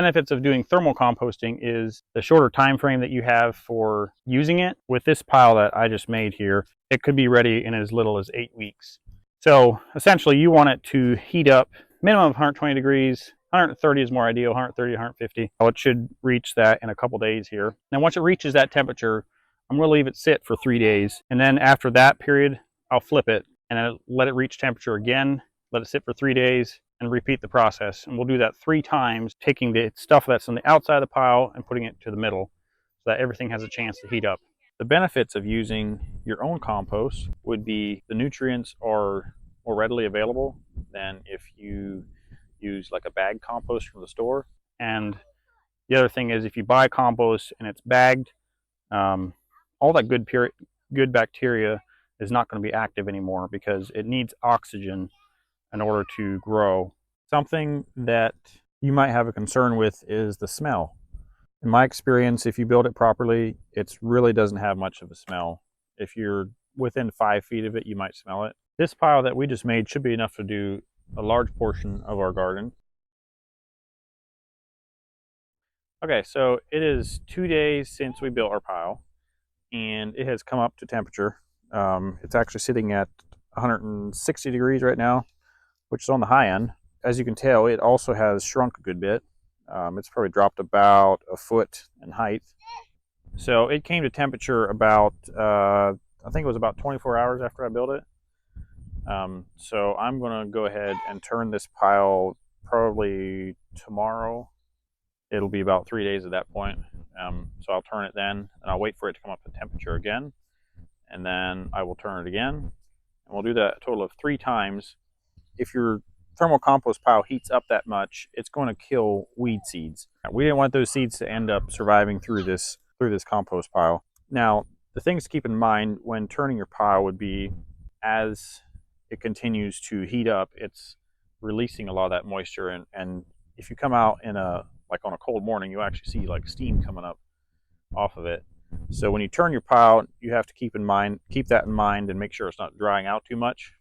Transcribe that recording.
Benefits of doing thermal composting is the shorter time frame that you have for using it. With this pile that I just made here, it could be ready in as little as 8 weeks. So essentially you want it to heat up minimum of 120 degrees. 130 is more ideal, 130 to 150. It should reach that in a couple days here. Now once it reaches that temperature, I'm going to leave it sit for 3 days, and then after that period I'll flip it and I'll let it reach temperature again, let it sit for 3 days, and repeat the process. And we'll do that 3 times, taking the stuff that's on the outside of the pile and putting it to the middle so that everything has a chance to heat up. The benefits of using your own compost would be the nutrients are more readily available than if you use like a bag compost from the store. And the other thing is, if you buy compost and it's bagged, all that good bacteria is not going to be active anymore because it needs oxygen in order to grow. Something that you might have a concern with is the smell. In my experience, if you build it properly, it really doesn't have much of a smell. If you're within 5 feet of it, you might smell it. This pile that we just made should be enough to do a large portion of our garden. Okay, so it is 2 days since we built our pile, and it has come up to temperature. It's actually sitting at 160 degrees right now, which is on the high end. As you can tell, it also has shrunk a good bit. It's probably dropped about a foot in height. So it came to temperature about, I think it was about 24 hours after I built it. So I'm going to go ahead and turn this pile probably tomorrow. It'll be about 3 days at that point. So I'll turn it then, and I'll wait for it to come up to temperature again. And then I will turn it again. And we'll do that a total of 3 times. If your thermal compost pile heats up that much, it's going to kill weed seeds. We didn't want those seeds to end up surviving through this compost pile. Now, the things to keep in mind when turning your pile would be, as it continues to heat up, it's releasing a lot of that moisture, and if you come out in like on a cold morning, you actually see like steam coming up off of it. So when you turn your pile, you have to keep that in mind and make sure it's not drying out too much.